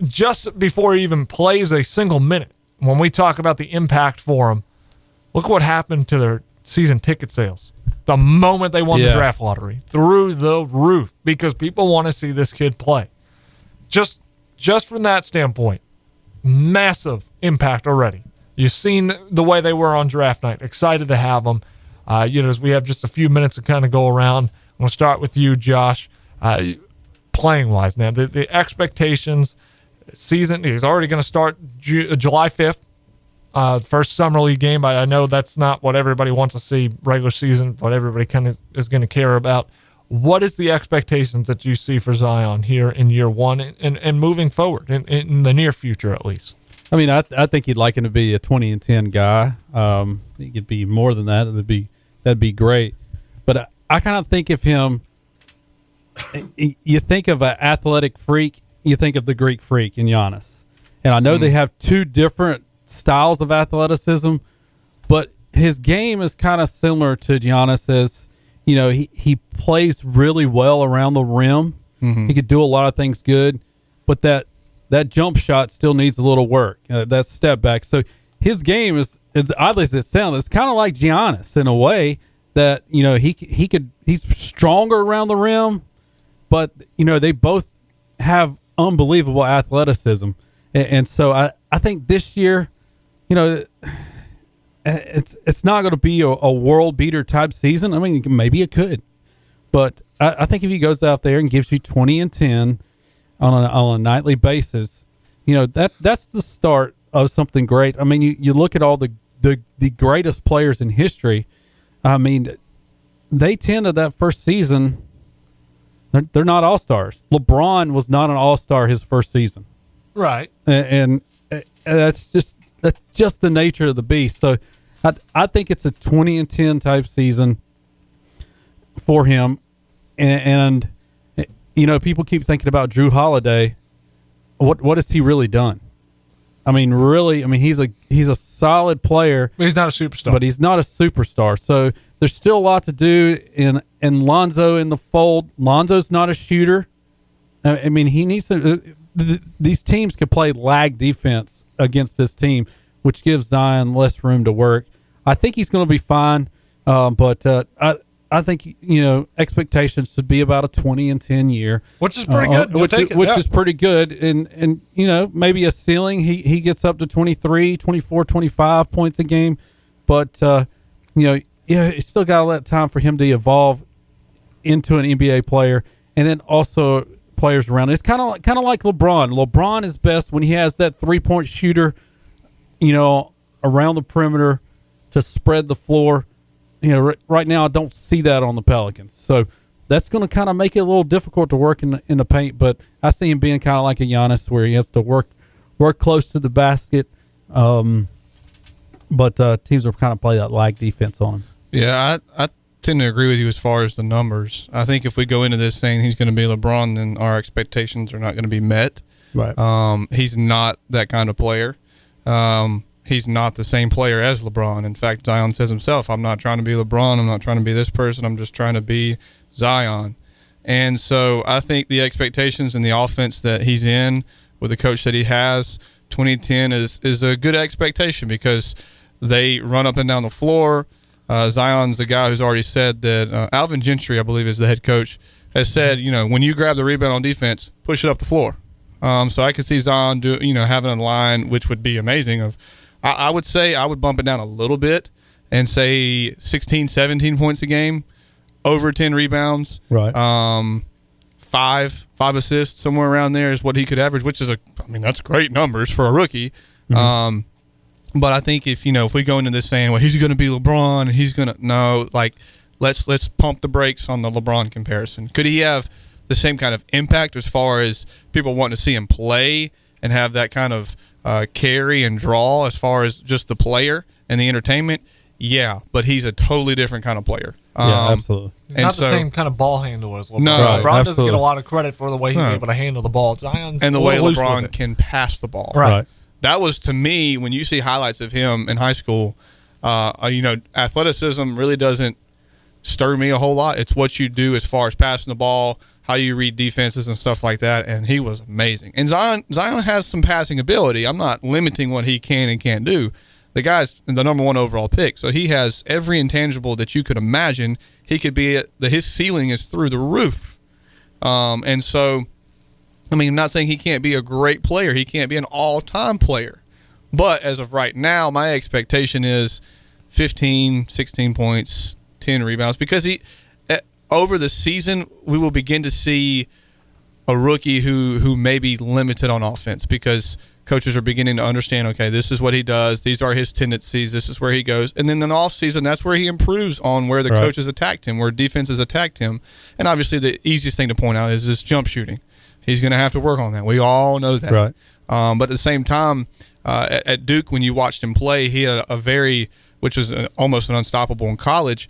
just before he even plays a single minute, when we talk about the impact for him, look what happened to their season ticket sales. The moment they won the draft lottery, through the roof, because people want to see this kid play. Just from that standpoint, massive impact already. You've seen the way they were on draft night. Excited to have them. As we have just a few minutes to kind of go around, I'm going to start with you, Josh. Playing wise, now the expectations. Season, he's already going to start July 5th. First summer league game. I know that's not what everybody wants to see, regular season, what everybody kind of is going to care about. What is the expectations that you see for Zion here in year one and moving forward in the near future, at least? I mean, I think he'd like him to be a 20-10 guy. He could be more than that. That'd be great. But I kind of think of him. You think of an athletic freak. You think of the Greek freak in Giannis. And I know they have two different styles of athleticism, but his game is kind of similar to Giannis as, he plays really well around the rim. He could do a lot of things good, but that jump shot still needs a little work, that step back. So his game is, as oddly as it sounds, it's kind of like Giannis in a way that, he's stronger around the rim, but, they both have unbelievable athleticism. And so I think this year, it's not going to be a world beater type season. I mean, maybe it could, but I think if he goes out there and gives you 20 and 10 on a nightly basis, that's the start of something great. I mean, you look at all the greatest players in history. I mean, they tend to that first season. They're not all-stars. LeBron was not an all-star his first season. Right. And that's just the nature of the beast. So I think it's a 20 and 10 type season for him. And people keep thinking about Drew Holiday. What has he really done? I mean, he's a solid player. But he's not a superstar. But he's not a superstar. So there's still a lot to do in Lonzo in the fold. Lonzo's not a shooter. I mean, he needs to. These teams can play lag defense against this team, which gives Zion less room to work. I think he's going to be fine, but I think expectations should be about a 20 and 10 year, which is pretty good. Which is pretty good, and maybe a ceiling. He gets up to 23, 24, 25 points a game, but you still got to let time for him to evolve into an NBA player, and then also players around. It's kind of like LeBron. LeBron is best when he has that 3-point shooter, around the perimeter to spread the floor. Right now I don't see that on the Pelicans. So that's going to kind of make it a little difficult to work in the paint. But I see him being kind of like a Giannis, where he has to work close to the basket. But teams will kind of play that lag defense on him. Yeah, I tend to agree with you as far as the numbers. I think if we go into this saying he's going to be LeBron, then our expectations are not going to be met. Right. He's not that kind of player. He's not the same player as LeBron. In fact, Zion says himself, I'm not trying to be LeBron. I'm not trying to be this person. I'm just trying to be Zion. And so I think the expectations and the offense that he's in with the coach that he has, 2010 is a good expectation because they run up and down the floor. Zion's the guy who's already said that Alvin Gentry, I believe, is the head coach, has said, when you grab the rebound on defense, push it up the floor. So I could see Zion having a line, which would be amazing. I would say I would bump it down a little bit and say 16, 17 points a game, over 10 rebounds, right? 5 assists, somewhere around there is what he could average, which is that's great numbers for a rookie. Mm-hmm. But I think if we go into this saying, well, he's going to be LeBron, and he's going to let's pump the brakes on the LeBron comparison. Could he have the same kind of impact as far as people wanting to see him play and have that kind of carry and draw as far as just the player and the entertainment? Yeah, but he's a totally different kind of player. Yeah, absolutely. He's not the same kind of ball handler as LeBron. No, LeBron doesn't get a lot of credit for the way he's able to handle the ball. Zion's and the way LeBron can pass the ball. Right. That was, to me, when you see highlights of him in high school, athleticism really doesn't stir me a whole lot. It's what you do as far as passing the ball, how you read defenses and stuff like that, and he was amazing. And Zion has some passing ability. I'm not limiting what he can and can't do. The guy's the number 1 overall pick, so he has every intangible that you could imagine. He could be his ceiling is through the roof. And so, I mean, I'm not saying he can't be a great player. He can't be an all-time player. But as of right now, my expectation is 15, 16 points, 10 rebounds, because over the season, we will begin to see a rookie who may be limited on offense because coaches are beginning to understand, okay, this is what he does. These are his tendencies. This is where he goes. And then in the offseason, that's where he improves on where the coaches attacked him, where defenses attacked him. And obviously the easiest thing to point out is his jump shooting. He's going to have to work on that. We all know that. Right. But at the same time, at Duke, when you watched him play, he had which was almost an unstoppable in college,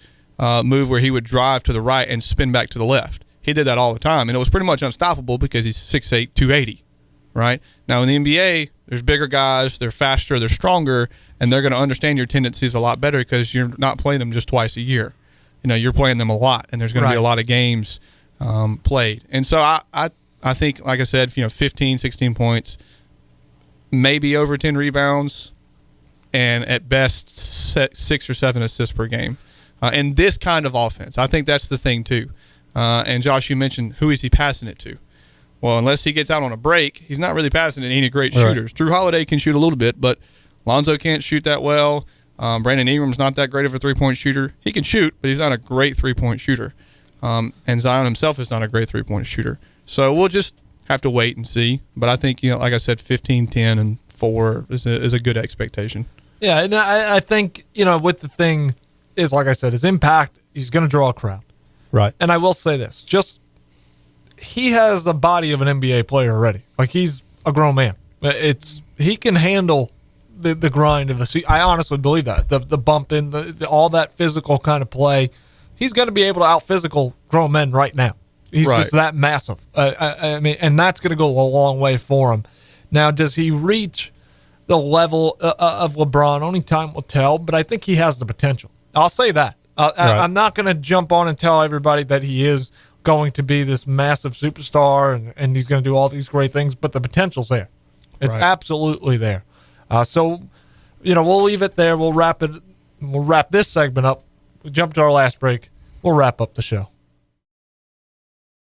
move where he would drive to the right and spin back to the left. He did that all the time, and it was pretty much unstoppable because he's 6'8", 280, right? Now, in the NBA, there's bigger guys, they're faster, they're stronger, and they're going to understand your tendencies a lot better because you're not playing them just twice a year. You're playing them a lot, and there's going to be a lot of games played. And so I think, like I said, 15, 16 points, maybe over 10 rebounds, and at best 6 or 7 assists per game. And this kind of offense, I think that's the thing too. And Josh, you mentioned who is he passing it to? Well, unless he gets out on a break, he's not really passing it to any great shooters. Drew Holiday can shoot a little bit, but Lonzo can't shoot that well. Brandon Ingram's not that great of a three-point shooter. He can shoot, but he's not a great three-point shooter. And Zion himself is not a great three-point shooter. So we'll just have to wait and see. But I think, like I said, 15, 10, and 4 is a good expectation. Yeah, and I think, with the thing is, like I said, his impact, he's going to draw a crowd. Right. And I will say this, he has the body of an NBA player already. Like, he's a grown man. He can handle the grind of the season. I honestly believe that. The bumping, all that physical kind of play. He's going to be able to out-physical grown men right now. He's just that massive. I mean, and that's going to go a long way for him. Now, does he reach the level of LeBron? Only time will tell, but I think he has the potential. I'll say that. I'm not going to jump on and tell everybody that he is going to be this massive superstar and he's going to do all these great things, but the potential's there. It's absolutely there. So, we'll leave it there. We'll wrap this segment up. We'll jump to our last break. We'll wrap up the show.